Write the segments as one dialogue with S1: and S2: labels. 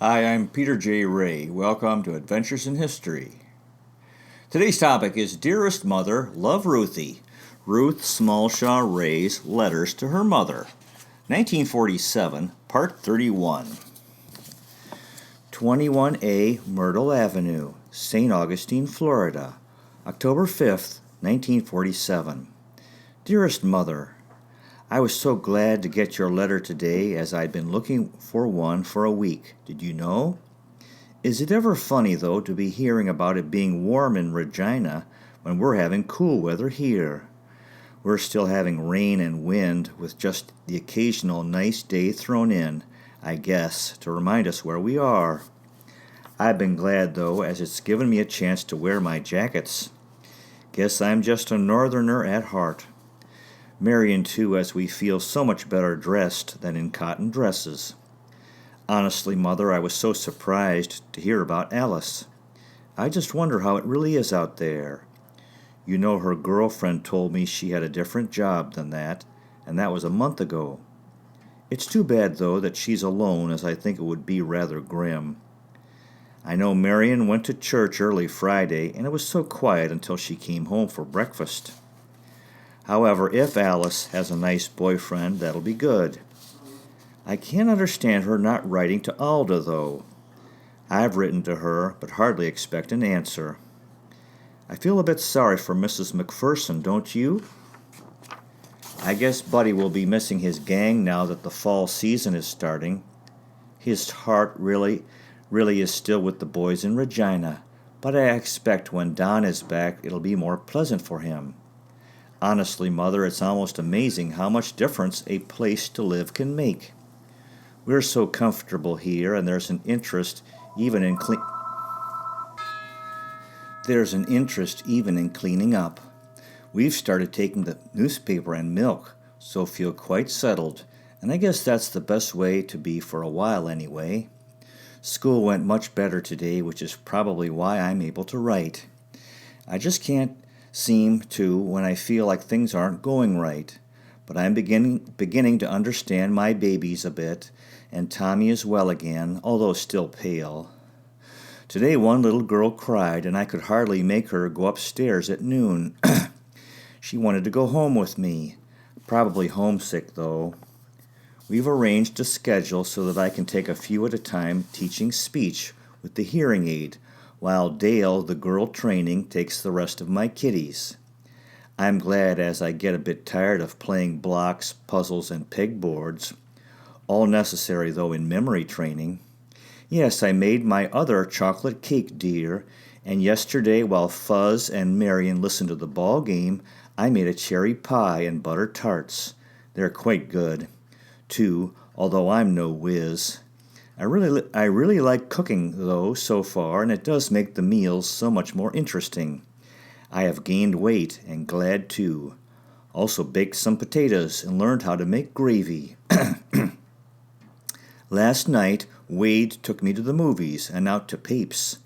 S1: Hi, I'm Peter J. Ray. Welcome to Adventures in History. Today's topic is Dearest Mother, Love Ruthie. Ruth Smallshaw Ray's Letters to Her Mother. 1947, Part 31. 21A Myrtle Avenue, St. Augustine, Florida, October 5th, 1947. Dearest Mother, I was so glad to get your letter today as I'd been looking for one for a week. Did you know? Is it ever funny, though, to be hearing about it being warm in Regina when we're having cool weather here? We're still having rain and wind with just the occasional nice day thrown in, I guess, to remind us where we are. I've been glad, though, as it's given me a chance to wear my jackets. Guess I'm just a northerner at heart. Marion, too, as we feel so much better dressed than in cotton dresses. Honestly, Mother, I was so surprised to hear about Alice. I just wonder how it really is out there. You know, her girlfriend told me she had a different job than that, and that was a month ago. It's too bad, though, that she's alone, as I think it would be rather grim. I know Marion went to church early Friday, and it was so quiet until she came home for breakfast. However, if Alice has a nice boyfriend, that'll be good. I can't understand her not writing to Alda, though. I've written to her, but hardly expect an answer. I feel a bit sorry for Mrs. McPherson, don't you? I guess Buddy will be missing his gang now that the fall season is starting. His heart really is still with the boys in Regina, but I expect when Don is back it'll be more pleasant for him. Honestly, Mother, it's almost amazing how much difference a place to live can make. We're so comfortable here, and there's an interest even in cleaning up. We've started taking the newspaper and milk, so feel quite settled, and I guess that's the best way to be for a while anyway. School went much better today, which is probably why I'm able to write. I just can't seem to when I feel like things aren't going right. But I'm beginning to understand my babies a bit, and Tommy is well again, although still pale. Today one little girl cried, and I could hardly make her go upstairs at noon. She wanted to go home with me. Probably homesick, though. We've arranged a schedule so that I can take a few at a time teaching speech with the hearing aid, while Dale, the girl training, takes the rest of my kiddies. I'm glad, as I get a bit tired of playing blocks, puzzles, and pegboards. All necessary, though, in memory training. Yes, I made my other chocolate cake, dear, and yesterday, while Fuzz and Marion listened to the ball game, I made a cherry pie and butter tarts. They're quite good, too, although I'm no whiz. I really like cooking, though, so far, and it does make the meals so much more interesting. I have gained weight, and glad too. Also baked some potatoes and learned how to make gravy. Last night, Wade took me to the movies and out to Papes.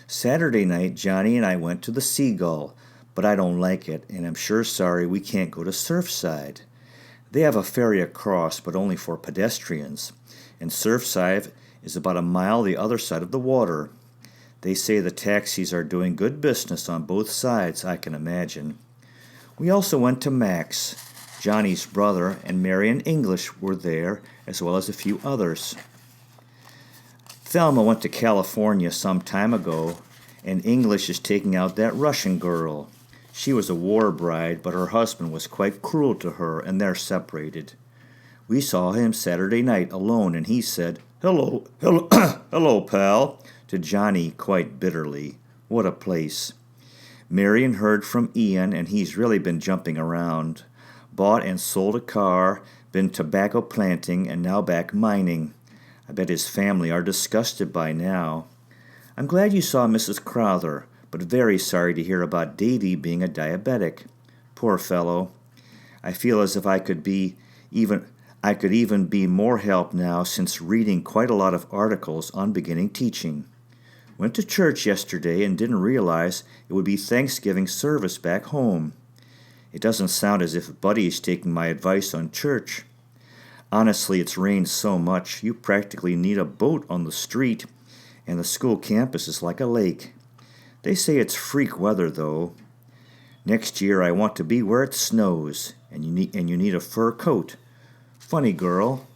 S1: Saturday night, Johnny and I went to the Seagull, but I don't like it, and I'm sure sorry we can't go to Surfside. They have a ferry across, but only for pedestrians, and Surfside is about a mile the other side of the water. They say the taxis are doing good business on both sides, I can imagine. We also went to Max. Johnny's brother and Marion English were there, as well as a few others. Thelma went to California some time ago, and English is taking out that Russian girl. She was a war bride, but her husband was quite cruel to her, and they're separated. We saw him Saturday night alone, and he said, hello, hello, pal, to Johnny quite bitterly. What a place. Marion heard from Ian, and he's really been jumping around. Bought and sold a car, been tobacco planting, and now back mining. I bet his family are disgusted by now. I'm glad you saw Mrs. Crowther, but very sorry to hear about Davy being a diabetic. Poor fellow. I feel as if I could even be more help now since reading quite a lot of articles on beginning teaching. Went to church yesterday and didn't realize it would be Thanksgiving service back home. It doesn't sound as if Buddy is taking my advice on church. Honestly, it's rained so much you practically need a boat on the street, and the school campus is like a lake. They say it's freak weather, though. Next year I want to be where it snows, and you need a fur coat. Funny girl.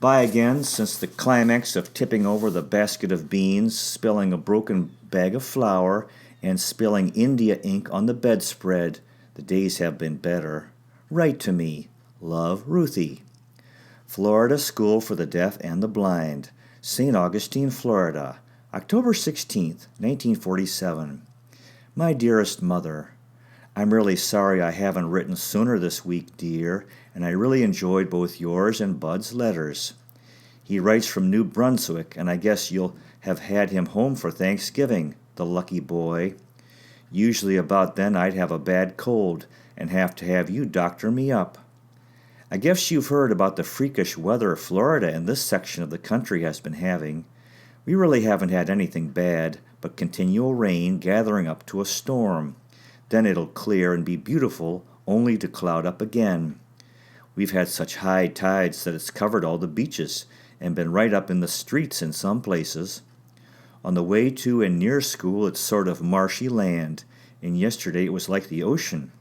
S1: Bye again, since the climax of tipping over the basket of beans, spilling a broken bag of flour, and spilling India ink on the bedspread, the days have been better. Write to me. Love, Ruthie. Florida School for the Deaf and the Blind, St. Augustine, Florida, October 16th, 1947. My dearest mother, I'm really sorry I haven't written sooner this week, dear, and I really enjoyed both yours and Bud's letters. He writes from New Brunswick, and I guess you'll have had him home for Thanksgiving, the lucky boy. Usually about then I'd have a bad cold and have to have you doctor me up. I guess you've heard about the freakish weather Florida and this section of the country has been having. We really haven't had anything bad, but continual rain gathering up to a storm. Then it'll clear and be beautiful, only to cloud up again. We've had such high tides that it's covered all the beaches and been right up in the streets in some places. On the way to and near school, it's sort of marshy land, and yesterday it was like the ocean.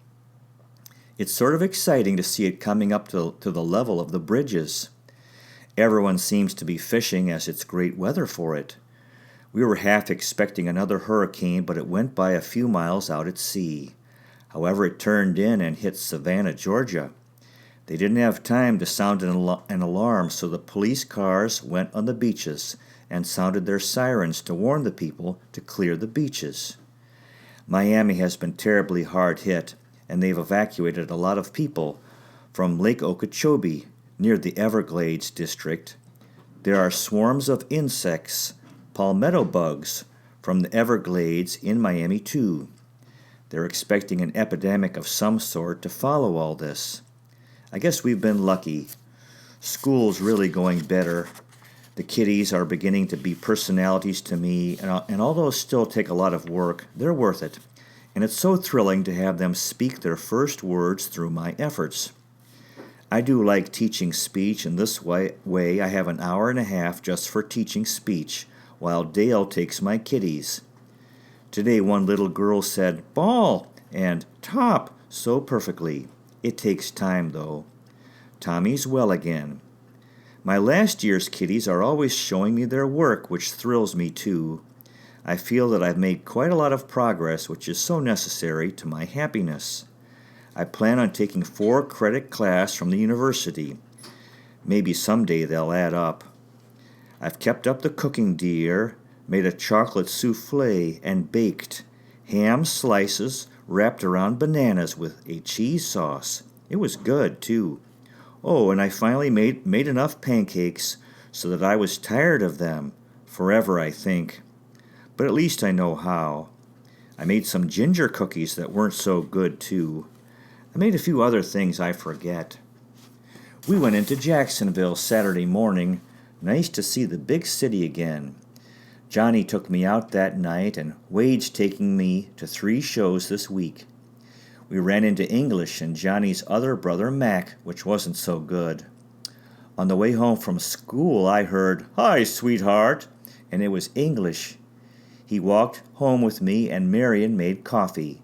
S1: It's sort of exciting to see it coming up to the level of the bridges. Everyone seems to be fishing as it's great weather for it. We were half expecting another hurricane, but it went by a few miles out at sea. However, it turned in and hit Savannah, Georgia. They didn't have time to sound an alarm, so the police cars went on the beaches and sounded their sirens to warn the people to clear the beaches. Miami has been terribly hard hit, and they've evacuated a lot of people from Lake Okeechobee, near the Everglades district. There are swarms of insects, palmetto bugs, from the Everglades in Miami too. They're expecting an epidemic of some sort to follow all this. I guess we've been lucky. School's really going better. The kiddies are beginning to be personalities to me, and although still take a lot of work, they're worth it. And it's so thrilling to have them speak their first words through my efforts. I do like teaching speech, and this way I have an hour and a half just for teaching speech, while Dale takes my kiddies. Today one little girl said, "ball," and "top" so perfectly. It takes time, though. Tommy's well again. My last year's kiddies are always showing me their work, which thrills me too. I feel that I've made quite a lot of progress, which is so necessary to my happiness. I plan on taking 4-credit class from the university. Maybe someday they'll add up. I've kept up the cooking, dear, made a chocolate souffle and baked ham slices wrapped around bananas with a cheese sauce. It was good, too. Oh, and I finally made enough pancakes so that I was tired of them, forever I think. But at least I know how. I made some ginger cookies that weren't so good, too. I made a few other things I forget. We went into Jacksonville Saturday morning. Nice to see the big city again. Johnny took me out that night, and Wade's taking me to 3 shows this week. We ran into English and Johnny's other brother, Mac, which wasn't so good. On the way home from school, I heard, "Hi, sweetheart," and it was English. He walked home with me, and Marion made coffee.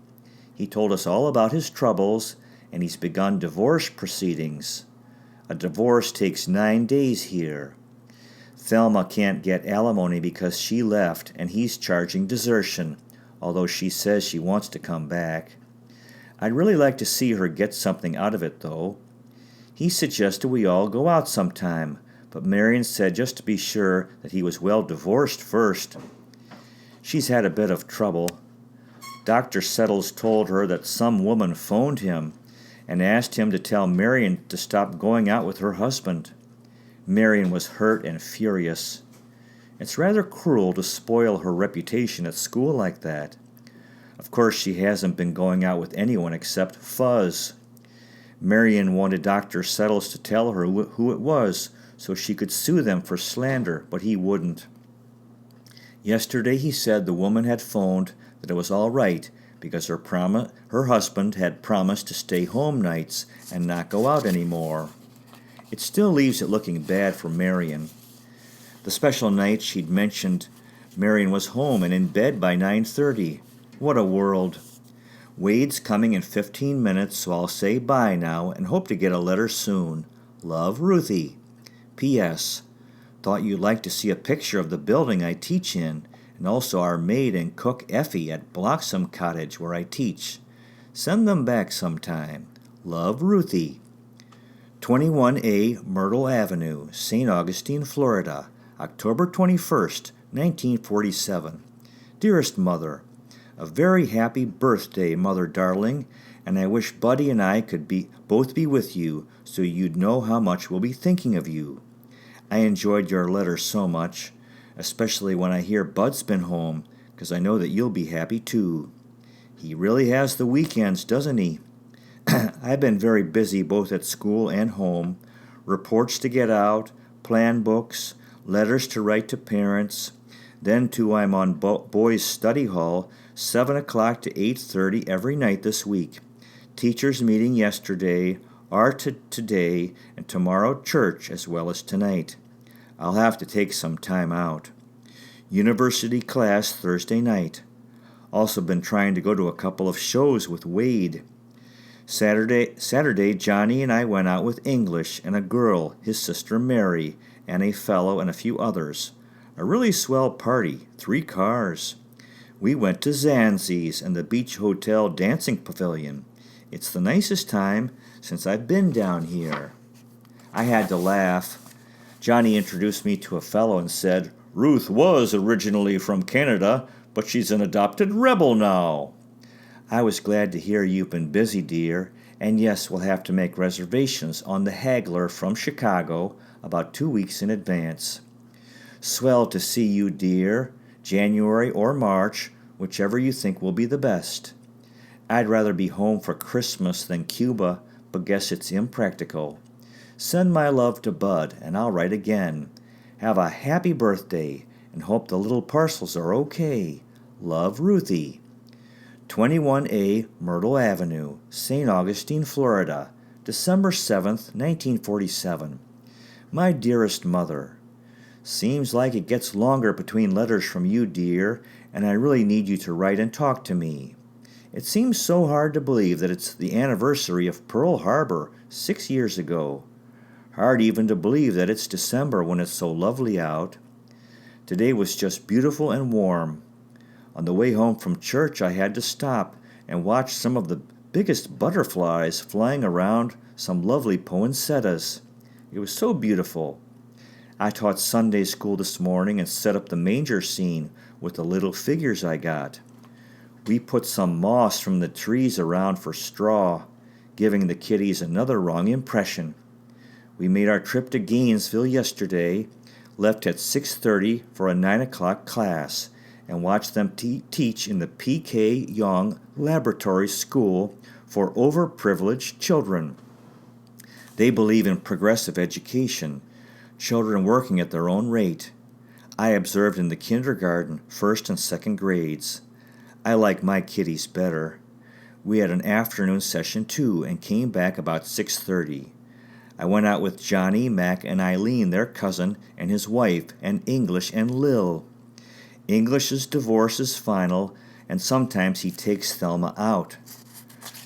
S1: He told us all about his troubles, and he's begun divorce proceedings. A divorce takes 9 days here. Thelma can't get alimony because she left, and he's charging desertion, although she says she wants to come back. I'd really like to see her get something out of it, though. He suggested we all go out sometime, but Marion said just to be sure that he was well divorced first. She's had a bit of trouble. Dr. Settles told her that some woman phoned him and asked him to tell Marion to stop going out with her husband. Marion was hurt and furious. It's rather cruel to spoil her reputation at school like that. Of course, she hasn't been going out with anyone except Fuzz. Marion wanted Dr. Settles to tell her who it was so she could sue them for slander, but he wouldn't. Yesterday he said the woman had phoned that it was all right because her husband had promised to stay home nights and not go out anymore. It still leaves it looking bad for Marion. The special night she'd mentioned Marion was home and in bed by 9:30. What a world. Wade's coming in 15 minutes, so I'll say bye now and hope to get a letter soon. Love, Ruthie. P.S. Thought you'd like to see a picture of the building I teach in, and also our maid and cook Effie at Bloxham Cottage where I teach. Send them back sometime. Love, Ruthie. 21A Myrtle Avenue, St. Augustine, Florida, October 21st, 1947. Dearest Mother, a very happy birthday, Mother darling, and I wish Buddy and I could both be with you so you'd know how much we'll be thinking of you. I enjoyed your letter so much, especially when I hear Bud's been home, because I know that you'll be happy too. He really has the weekends, doesn't he? I've been very busy both at school and home, reports to get out, plan books, letters to write to parents. Then, too, I'm on boys' study hall, 7 o'clock to 8:30 every night this week. Teachers' meeting yesterday, art today, and tomorrow church as well as tonight. I'll have to take some time out. University class Thursday night. Also been trying to go to a couple of shows with Wade. Saturday, Johnny and I went out with English and a girl, his sister Mary, and a fellow and a few others. A really swell party, 3 cars. We went to Zanzi's and the Beach Hotel Dancing Pavilion. It's the nicest time since I've been down here. I had to laugh. Johnny introduced me to a fellow and said, Ruth was originally from Canada, but she's an adopted rebel now. I was glad to hear you've been busy, dear, and yes, we'll have to make reservations on the Haggler from Chicago about 2 weeks in advance. Swell to see you, dear, January or March, whichever you think will be the best. I'd rather be home for Christmas than Cuba, but guess it's impractical. Send my love to Bud, and I'll write again. Have a happy birthday, and hope the little parcels are okay. Love, Ruthie. 21A Myrtle Avenue, St. Augustine, Florida, December 7th, 1947. My dearest Mother, seems like it gets longer between letters from you, dear, and I really need you to write and talk to me. It seems so hard to believe that it's the anniversary of Pearl Harbor 6 years ago. Hard even to believe that it's December when it's so lovely out. Today was just beautiful and warm. On the way home from church, I had to stop and watch some of the biggest butterflies flying around some lovely poinsettias. It was so beautiful. I taught Sunday school this morning and set up the manger scene with the little figures I got. We put some moss from the trees around for straw, giving the kiddies another wrong impression. We made our trip to Gainesville yesterday, left at 6:30 for a 9 o'clock class, and watched them teach in the P.K. Young Laboratory School for Overprivileged Children. They believe in progressive education, children working at their own rate. I observed in the kindergarten, 1st and 2nd grades. I like my kiddies better. We had an afternoon session too and came back about 6:30. I went out with Johnny, Mac, and Eileen, their cousin, and his wife, and English and Lil. English's divorce is final, and sometimes he takes Thelma out.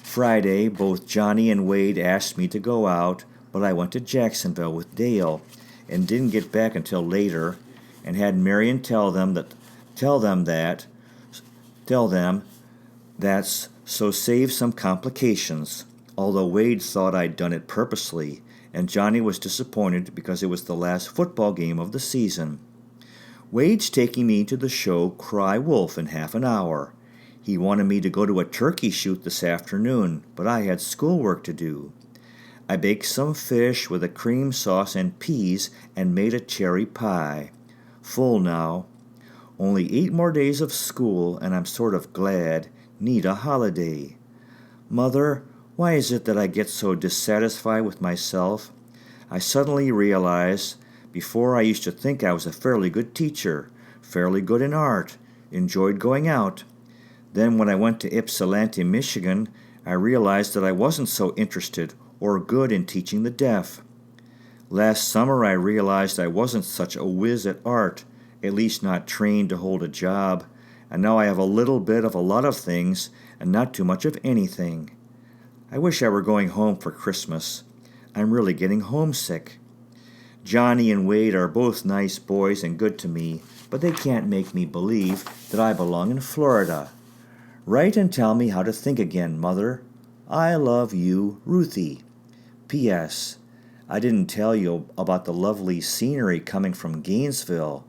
S1: Friday, both Johnny and Wade asked me to go out, but I went to Jacksonville with Dale and didn't get back until later, and had Marion tell them that's so save some complications, although Wade thought I'd done it purposely, and Johnny was disappointed because it was the last football game of the season. Wade's taking me to the show Cry Wolf in half an hour. He wanted me to go to a turkey shoot this afternoon, but I had schoolwork to do. I baked some fish with a cream sauce and peas and made a cherry pie. Full now. Only 8 more days of school, and I'm sort of glad. Need a holiday. Mother, why is it that I get so dissatisfied with myself? I suddenly realize, before I used to think I was a fairly good teacher, fairly good in art, enjoyed going out. Then when I went to Ypsilanti, Michigan, I realized that I wasn't so interested or good in teaching the deaf. Last summer I realized I wasn't such a whiz at art, at least not trained to hold a job, and now I have a little bit of a lot of things and not too much of anything. I wish I were going home for Christmas. I'm really getting homesick. Johnny and Wade are both nice boys and good to me, but they can't make me believe that I belong in Florida. Write and tell me how to think again, Mother. I love you, Ruthie. P.S. I didn't tell you about the lovely scenery coming from Gainesville.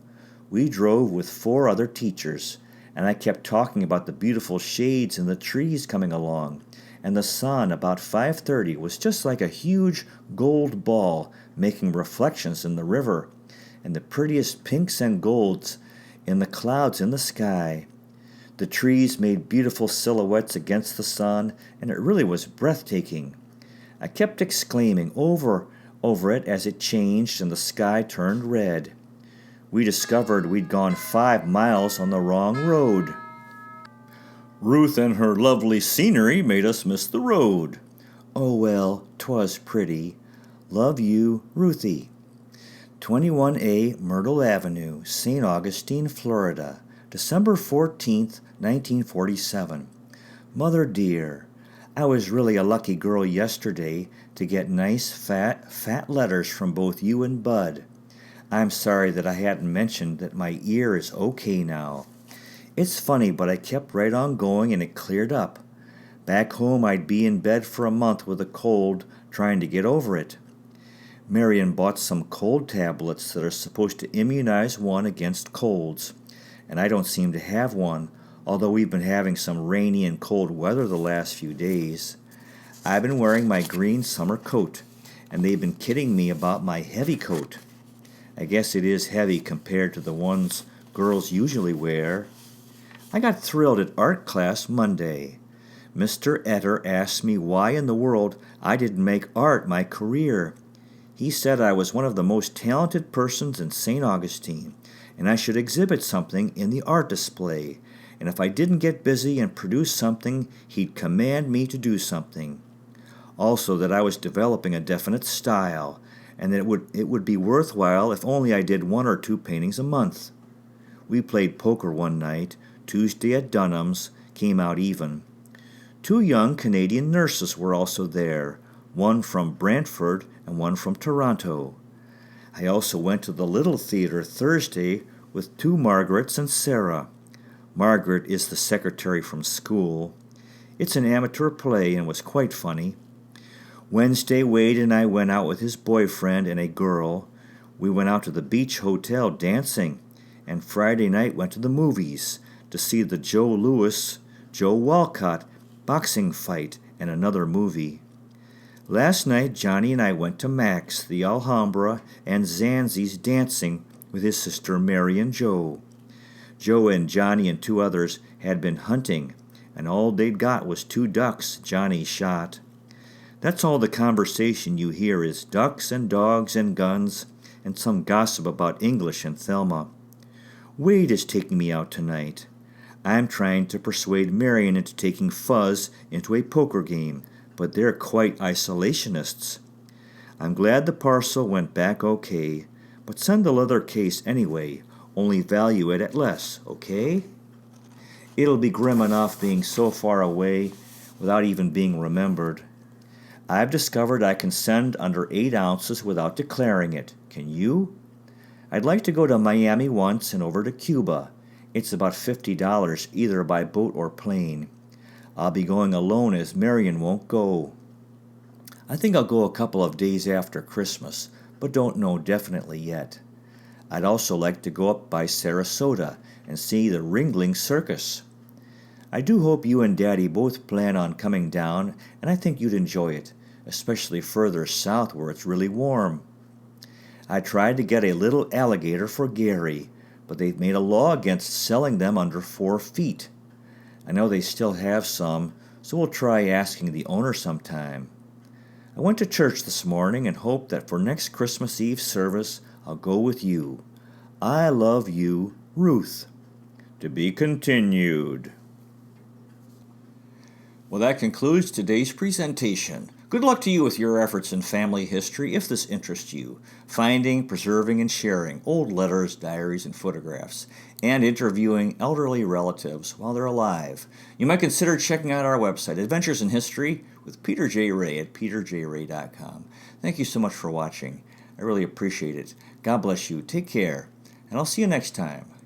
S1: We drove with 4 other teachers, and I kept talking about the beautiful shades in the trees coming along, and the sun about 5:30 was just like a huge gold ball making reflections in the river, and the prettiest pinks and golds in the clouds in the sky. The trees made beautiful silhouettes against the sun, and it really was breathtaking. I kept exclaiming over it as it changed and the sky turned red. We discovered we'd gone 5 miles on the wrong road. Ruth and her lovely scenery made us miss the road. Oh well, 'twas pretty. Love you, Ruthie. 21A Myrtle Avenue, St. Augustine, Florida, December 14th, 1947. Mother dear, I was really a lucky girl yesterday to get nice fat letters from both you and Bud. I'm sorry that I hadn't mentioned that my ear is okay now. It's funny, but I kept right on going and it cleared up. Back home I'd be in bed for a month with a cold, trying to get over it. Marion bought some cold tablets that are supposed to immunize one against colds, and I don't seem to have one, although we've been having some rainy and cold weather the last few days. I've been wearing my green summer coat, and they've been kidding me about my heavy coat. I guess it is heavy compared to the ones girls usually wear. I got thrilled at art class Monday. Mr. Etter asked me why in the world I didn't make art my career. He said I was one of the most talented persons in St. Augustine, and I should exhibit something in the art display, and if I didn't get busy and produce something, he'd command me to do something. Also that I was developing a definite style, and that it would be worthwhile if only I did 1 or 2 paintings a month. We played poker one night, Tuesday at Dunham's, came out even. 2 young Canadian nurses were also there, one from Brantford and one from Toronto. I also went to the Little Theater Thursday with 2 Margarets and Sarah. Margaret is the secretary from school. It's an amateur play and was quite funny. Wednesday, Wade and I went out with his boyfriend and a girl. We went out to the beach hotel dancing, and Friday night went to the movies to see the Joe Walcott boxing fight and another movie. Last night, Johnny and I went to Max, the Alhambra, and Zanzi's dancing with his sister Mary and Joe. Joe and Johnny and 2 others had been hunting, and all they'd got was 2 ducks Johnny shot. That's all the conversation you hear is ducks and dogs and guns, and some gossip about English and Thelma. Wade is taking me out tonight. I'm trying to persuade Marion into taking Fuzz into a poker game, but they're quite isolationists. I'm glad the parcel went back okay, but send the leather case anyway, only value it at less, okay? It'll be grim enough being so far away without even being remembered. I've discovered I can send under 8 ounces without declaring it. Can you? I'd like to go to Miami once and over to Cuba. It's about $50 either by boat or plane. I'll be going alone as Marion won't go. I think I'll go a couple of days after Christmas, but don't know definitely yet. I'd also like to go up by Sarasota and see the Ringling Circus. I do hope you and Daddy both plan on coming down, and I think you'd enjoy it, especially further south where it's really warm. I tried to get a little alligator for Gary, but they've made a law against selling them under 4 feet. I know they still have some, so we'll try asking the owner sometime. I went to church this morning and hope that for next Christmas Eve service I'll go with you. I love you, Ruth. To be continued. Well, that concludes today's presentation. Good luck to you with your efforts in family history if this interests you, finding, preserving, and sharing old letters, diaries, and photographs, and interviewing elderly relatives while they're alive. You might consider checking out our website, Adventures in History with Peter J. Ray at peterjray.com. Thank you so much for watching. I really appreciate it. God bless you. Take care, and I'll see you next time.